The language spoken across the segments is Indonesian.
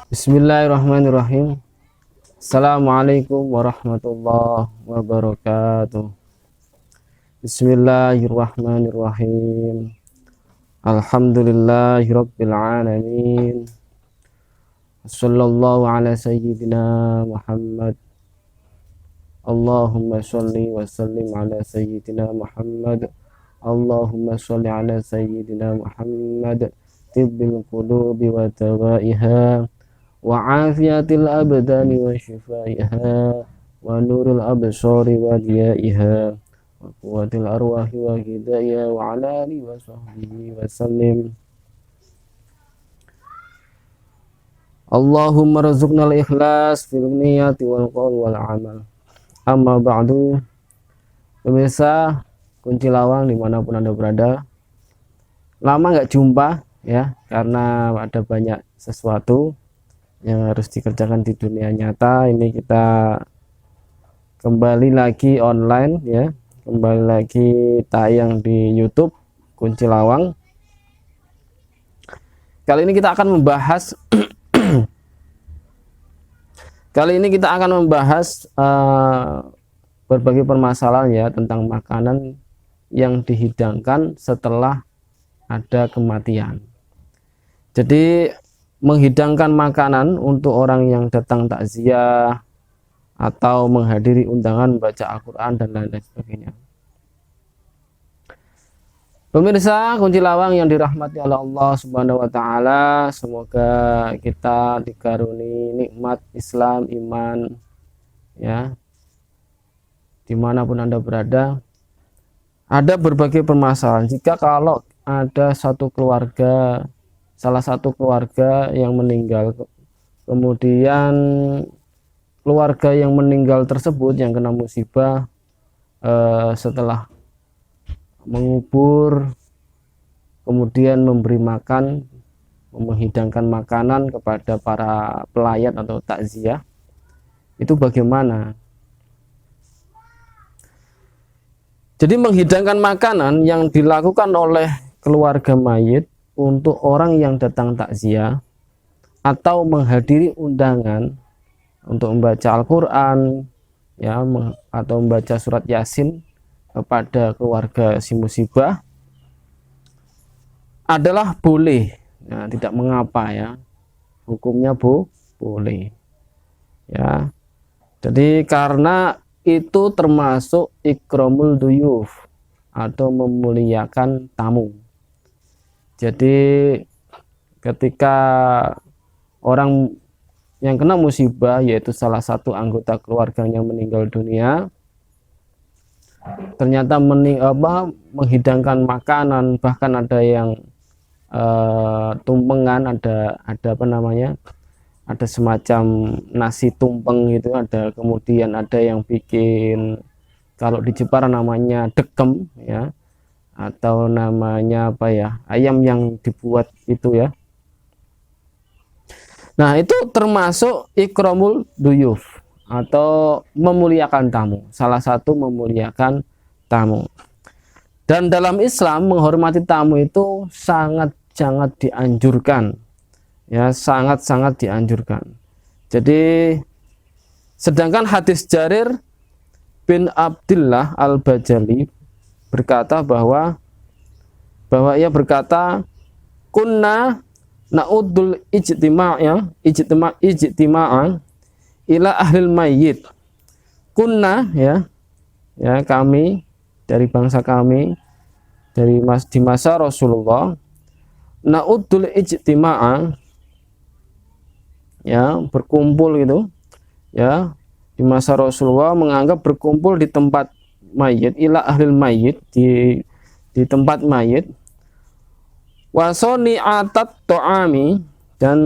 Bismillahirrahmanirrahim. Assalamualaikum warahmatullahi wabarakatuh. Bismillahirrahmanirrahim. Alhamdulillahirabbil alamin. Sallallahu ala sayyidina Muhammad. Allahumma sholli wa sallim ala sayyidina Muhammad. Allahumma sholli ala sayyidina Muhammad. Tibbil qulubi wa tawaiha wa afiyatil abdani wa shifaiha wa nuril absari wa diyaiha wa quwwatil arwahi wa hidayah wa ala alihi wa sahbihi wa sallim. Allahumma razuqnal ikhlas fil niyati wal qaul wal amal. Amma ba'du. Pemirsa Kunci Lawang dimanapun Anda berada, lama nggak jumpa ya, karena ada banyak sesuatu yang harus dikerjakan di dunia nyata. Ini kita kembali lagi online ya, kembali lagi tayang di YouTube Kunci Lawang. Kali ini kita akan membahas berbagai permasalahan ya tentang makanan yang dihidangkan setelah ada kematian. Jadi menghidangkan makanan untuk orang yang datang takziah atau menghadiri undangan baca Al-Quran dan lain-lain sebagainya. Pemirsa Kunci Lawang yang dirahmati oleh Allah Subhanahu wa taala, semoga kita dikaruniai nikmat Islam, iman ya. Dimanapun Anda berada, ada berbagai permasalahan. Jika kalau ada salah satu keluarga yang meninggal, kemudian keluarga yang meninggal tersebut yang kena musibah setelah mengubur, kemudian memberi makan, menghidangkan makanan kepada para pelayat atau takziah, itu bagaimana? Jadi menghidangkan makanan yang dilakukan oleh keluarga mayit untuk orang yang datang takziah atau menghadiri undangan untuk membaca Al-Quran ya, atau membaca surat Yasin kepada keluarga si musibah adalah boleh, ya, tidak mengapa ya, hukumnya boleh ya. Jadi karena itu termasuk ikramul duyuf atau memuliakan tamu. Jadi ketika orang yang kena musibah, yaitu salah satu anggota keluarganya meninggal dunia, ternyata menghidangkan makanan, bahkan ada yang tumpengan, ada ada semacam nasi tumpeng gitu, ada, kemudian ada yang bikin, kalau di Jepara namanya dekem ya, atau namanya ayam yang dibuat itu ya. Nah, itu termasuk ikramul duyuf atau memuliakan tamu, salah satu memuliakan tamu. Dan dalam Islam menghormati tamu itu sangat-sangat dianjurkan ya, sangat-sangat dianjurkan. Jadi sedangkan hadis Jarir bin Abdullah al-Bajali berkata bahwa ia berkata, kunna na'udul ijtima'a ila ahlil mayyit. Kunna ya kami, dari bangsa kami, di masa Rasulullah, na'udul ijtima'a ya, berkumpul gitu ya, di masa Rasulullah menganggap berkumpul di tempat mayit, ila ahlil mayit, di tempat mayit, wasoni atat to'ami, dan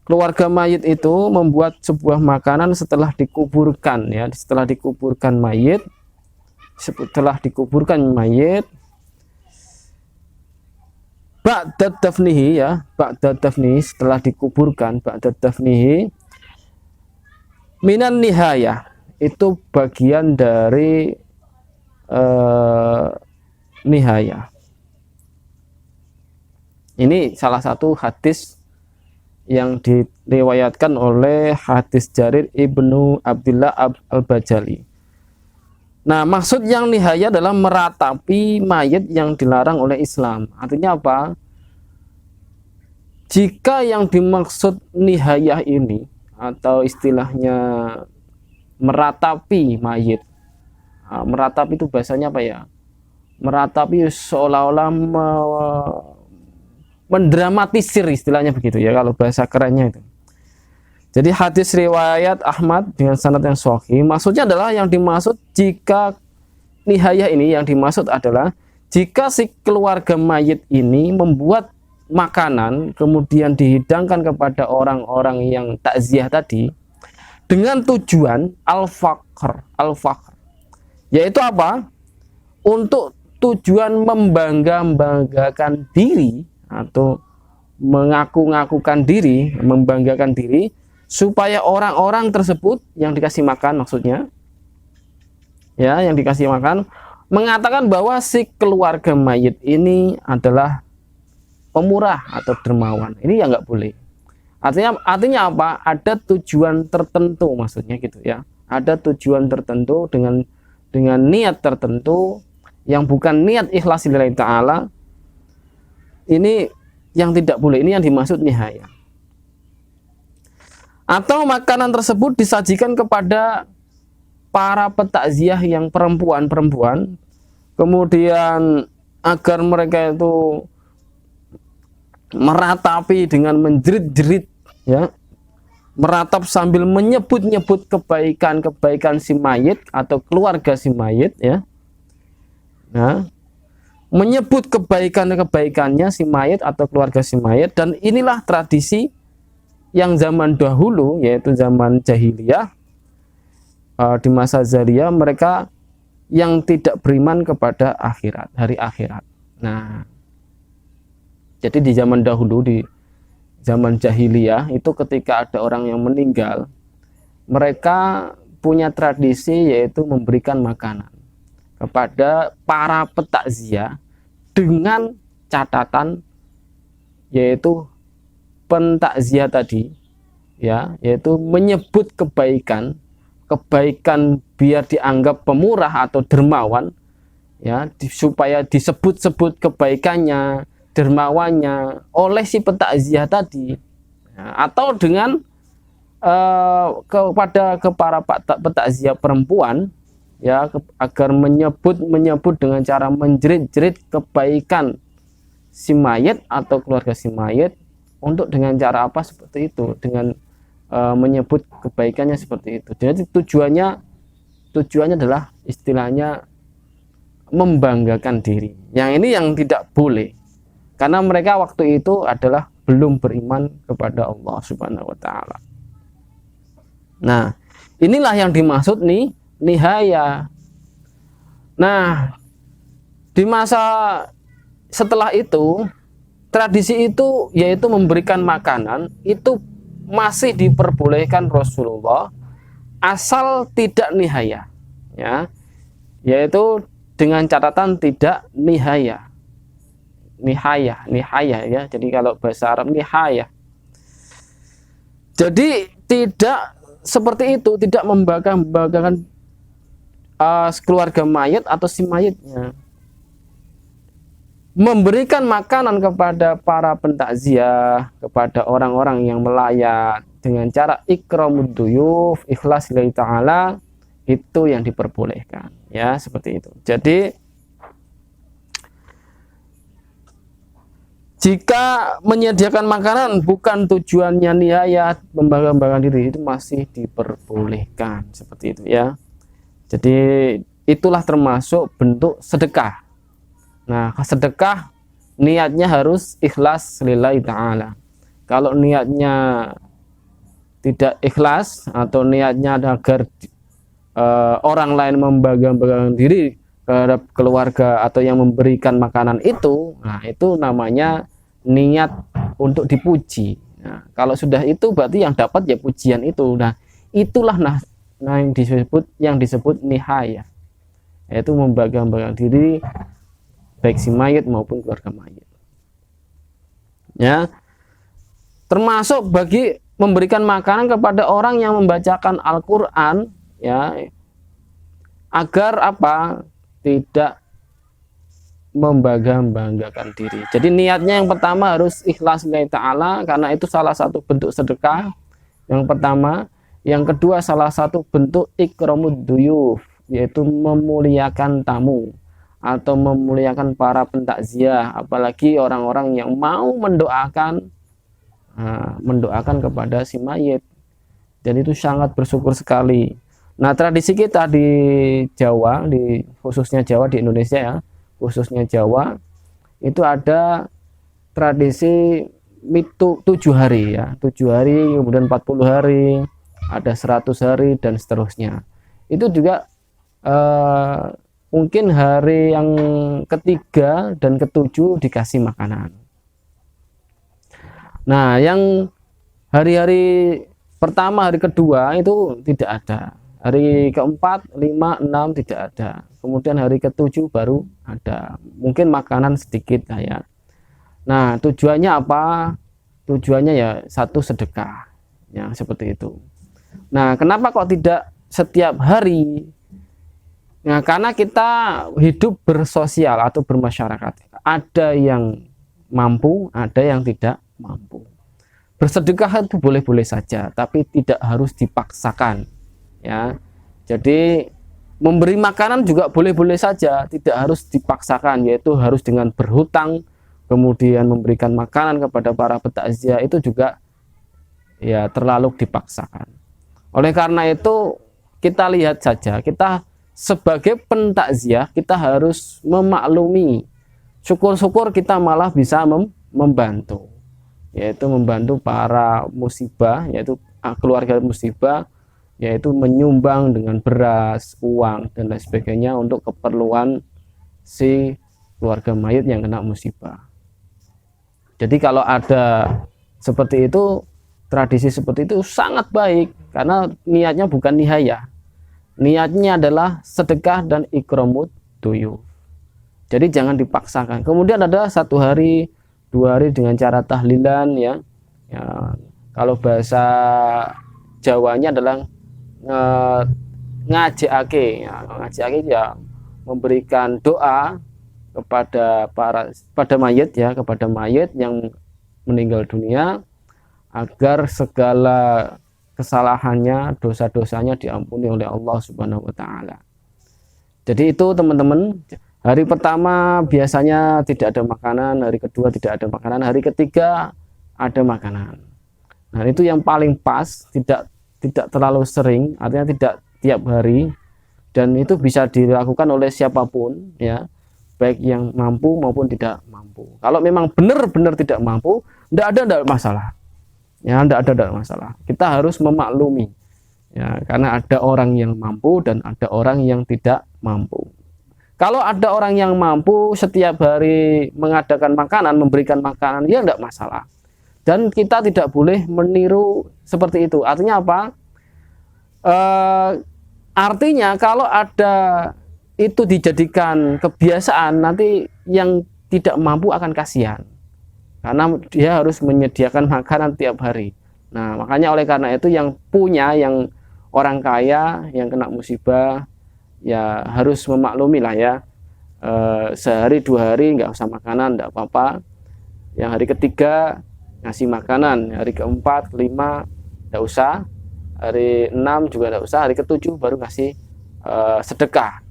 keluarga mayit itu membuat sebuah makanan setelah dikuburkan ya, setelah dikuburkan mayit ba'da dafnihi ya, ba'da dafnihi, setelah dikuburkan, ba'da dafnihi, minan nihayah, itu bagian dari nihayah. Ini salah satu hadis yang diriwayatkan oleh hadis Jarir ibnu Abdullah al-Bajali. Nah, maksud yang nihaya adalah meratapi mayat yang dilarang oleh Islam. Artinya apa? Jika yang dimaksud nihayah ini atau istilahnya meratapi mayat, meratapi itu bahasanya apa ya? Meratapi seolah-olah mendramatisir, istilahnya begitu ya kalau bahasa kerennya itu. Jadi hadis riwayat Ahmad dengan sanad yang sahih, maksudnya adalah yang dimaksud jika nihayah ini yang dimaksud adalah jika si keluarga mayit ini membuat makanan kemudian dihidangkan kepada orang-orang yang takziah tadi dengan tujuan al-faqr, yaitu apa? Untuk tujuan membanggakan diri atau mengaku-ngakukan diri, membanggakan diri supaya orang-orang tersebut yang dikasih makan, maksudnya ya, yang dikasih makan mengatakan bahwa si keluarga mayit ini adalah pemurah atau dermawan. Ini ya nggak boleh. Artinya apa? Ada tujuan tertentu, maksudnya gitu ya. Ada tujuan tertentu dengan niat tertentu yang bukan niat ikhlas lillahi ta'ala. Ini yang tidak boleh. Ini yang dimaksud nihaya. Atau makanan tersebut disajikan kepada para petakziah yang perempuan-perempuan, kemudian agar mereka itu meratapi dengan menjerit-jerit, ya, meratap sambil menyebut-nyebut kebaikan-kebaikan si mayit atau keluarga si mayit, ya. Nah, menyebut kebaikan-kebaikannya si mayit atau keluarga si mayit, dan inilah tradisi yang zaman dahulu, yaitu zaman jahiliyah, di masa Zariyah, mereka yang tidak beriman kepada akhirat, hari akhirat. Nah, jadi di zaman dahulu, di zaman jahiliyah itu ketika ada orang yang meninggal, mereka punya tradisi yaitu memberikan makanan kepada para petakziah dengan catatan yaitu pentakziah tadi, ya, yaitu menyebut kebaikan biar dianggap pemurah atau dermawan, ya, supaya disebut-sebut kebaikannya, dermawannya oleh si petakziah tadi, ya, atau dengan kepada para petakziah perempuan, ya, agar menyebut dengan cara menjerit-jerit kebaikan si mayit atau keluarga si mayit. Untuk dengan cara apa seperti itu, dengan menyebut kebaikannya seperti itu. Jadi tujuannya adalah istilahnya membanggakan diri. Yang ini yang tidak boleh, karena mereka waktu itu adalah belum beriman kepada Allah Subhanahu wa Ta'ala. Nah, inilah yang dimaksud nihaya. Nah, di masa setelah itu, tradisi itu yaitu memberikan makanan itu masih diperbolehkan Rasulullah asal tidak nihaya, ya, yaitu dengan catatan tidak nihaya, ya. Jadi kalau bahasa Arab nihaya, jadi tidak seperti itu, tidak membanggakan keluarga mayat atau si mayatnya. Memberikan makanan kepada para pentakziah, kepada orang-orang yang melayat dengan cara ikramud duyuf, ikhlas lillahi ta'ala, itu yang diperbolehkan, ya, seperti itu. Jadi jika menyediakan makanan bukan tujuannya nihayat membanggakan diri, itu masih diperbolehkan, seperti itu, ya. Jadi itulah termasuk bentuk sedekah. Nah, sedekah niatnya harus ikhlas lillahi ta'ala. Kalau niatnya tidak ikhlas atau niatnya agar orang lain membanggakan diri terhadap keluarga atau yang memberikan makanan itu, nah itu namanya niat untuk dipuji. Nah, kalau sudah itu berarti yang dapat ya pujian itu. Nah, itulah yang disebut nihaya, yaitu membanggakan diri baik si mayit maupun keluarga mayit. Ya, termasuk bagi memberikan makanan kepada orang yang membacakan Al-Qur'an, ya, agar apa? Tidak membangga-banggakan diri. Jadi niatnya yang pertama harus ikhlas lillahi ta'ala, karena itu salah satu bentuk sedekah yang pertama. Yang kedua, salah satu bentuk ikramud duyuf, yaitu memuliakan tamu atau memuliakan para pentakziah, apalagi orang-orang yang mau mendoakan kepada si mayit, dan itu sangat bersyukur sekali. Nah, tradisi kita di Jawa, khususnya Jawa di Indonesia ya, khususnya Jawa, itu ada tradisi mitu 7 hari ya, 7 hari, kemudian 40 hari, ada 100 hari dan seterusnya. Itu juga mungkin hari yang ketiga dan ketujuh dikasih makanan. Nah, yang hari-hari pertama, hari kedua itu tidak ada. Hari keempat, 5, 6 tidak ada. Kemudian hari ketujuh baru ada. Mungkin makanan sedikit lah ya. Nah, tujuannya apa? Tujuannya ya satu, sedekah. Ya, seperti itu. Nah, kenapa kok tidak setiap hari? Nah, karena kita hidup bersosial atau bermasyarakat. Ada yang mampu, ada yang tidak mampu. Bersedekah itu boleh-boleh saja, tapi tidak harus dipaksakan. Ya, jadi memberi makanan juga boleh-boleh saja, tidak harus dipaksakan, yaitu harus dengan berhutang, kemudian memberikan makanan kepada para petakziah, itu juga ya terlalu dipaksakan. Oleh karena itu, kita lihat saja, kita sebagai pentakziah kita harus memaklumi, syukur-syukur kita malah bisa membantu, yaitu membantu para musibah, yaitu keluarga musibah, yaitu menyumbang dengan beras, uang, dan lain sebagainya untuk keperluan si keluarga mayit yang kena musibah. Jadi kalau ada seperti itu, tradisi seperti itu sangat baik, karena niatnya bukan nihaya, niatnya adalah sedekah dan ikramud duyuf. Jadi jangan dipaksakan. Kemudian ada 1 hari, 2 hari dengan cara tahlilan ya. Kalau bahasa Jawanya adalah ngajekake ya, memberikan doa kepada mayit ya, kepada mayit yang meninggal dunia, agar segala kesalahannya, dosa-dosanya diampuni oleh Allah Subhanahu wa taala. Jadi itu teman-teman, hari pertama biasanya tidak ada makanan, hari kedua tidak ada makanan, hari ketiga ada makanan. Nah, itu yang paling pas, tidak terlalu sering, artinya tidak tiap hari, dan itu bisa dilakukan oleh siapapun ya, baik yang mampu maupun tidak mampu. Kalau memang benar-benar tidak mampu, tidak masalah ya, tidak ada masalah. Kita harus memaklumi ya, karena ada orang yang mampu dan ada orang yang tidak mampu. Kalau ada orang yang mampu setiap hari mengadakan makanan, memberikan makanan, ya tidak masalah. Dan kita tidak boleh meniru seperti itu. Artinya apa? Artinya kalau ada itu dijadikan kebiasaan, nanti yang tidak mampu akan kasihan, karena dia harus menyediakan makanan tiap hari. Nah, makanya oleh karena itu yang punya, yang orang kaya yang kena musibah, ya harus memaklumi lah ya, sehari 2 hari nggak usah makanan, nggak apa-apa. Yang hari ketiga ngasih makanan, hari keempat, kelima nggak usah, hari 6 juga nggak usah, hari ketujuh baru ngasih sedekah,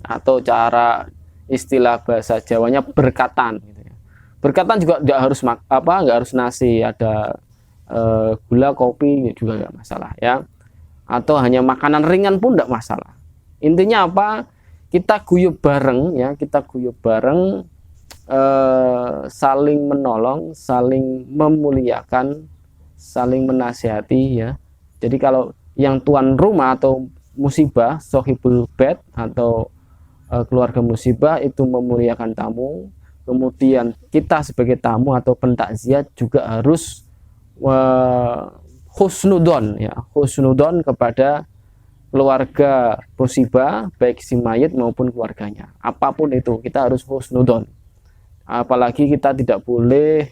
atau cara istilah bahasa Jawanya berkatan gitu ya. Berkatan juga nggak harus nasi, ada gula, kopi juga nggak masalah ya, atau hanya makanan ringan pun nggak masalah. Intinya apa? Kita guyub bareng ya, kita guyub bareng, saling menolong, saling memuliakan, saling menasihati ya. Jadi kalau yang tuan rumah atau musibah, sohibul bed atau keluarga musibah itu memuliakan tamu, kemudian kita sebagai tamu atau pentakziah juga harus husnudon ya, husnudon kepada keluarga musibah, baik si mayit maupun keluarganya. Apapun itu kita harus husnudon. Apalagi kita tidak boleh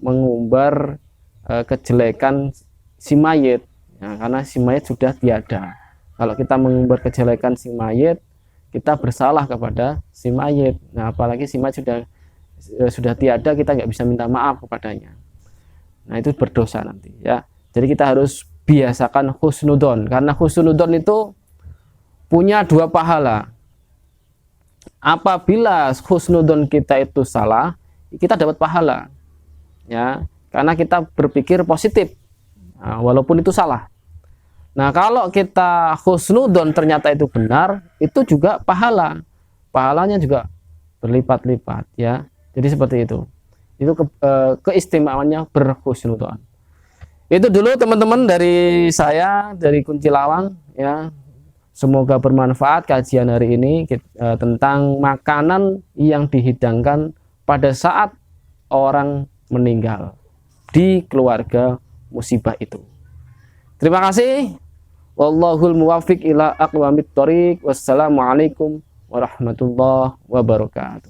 mengumbar kejelekan si mayit, ya, karena si mayit sudah tiada. Kalau kita mengumbar kejelekan si mayit, kita bersalah kepada si mayit. Nah, apalagi si mayit sudah tiada, kita nggak bisa minta maaf kepadanya. Nah, itu berdosa nanti, ya. Jadi kita harus biasakan husnudon, karena husnudon itu punya 2 pahala. Apabila husnudon kita itu salah, kita dapat pahala, ya, karena kita berpikir positif, nah, walaupun itu salah. Nah, kalau kita husnudon ternyata itu benar, itu juga pahalanya juga berlipat-lipat, ya. Jadi seperti itu keistimewaannya berhusnudon. Itu dulu teman-teman dari saya, dari Kunci Lawang, ya. Semoga bermanfaat kajian hari ini tentang makanan yang dihidangkan pada saat orang meninggal di keluarga musibah itu. Terima kasih. Wallahul muwaffiq ila aqwamit thoriq. Wassalamualaikum warahmatullahi wabarakatuh.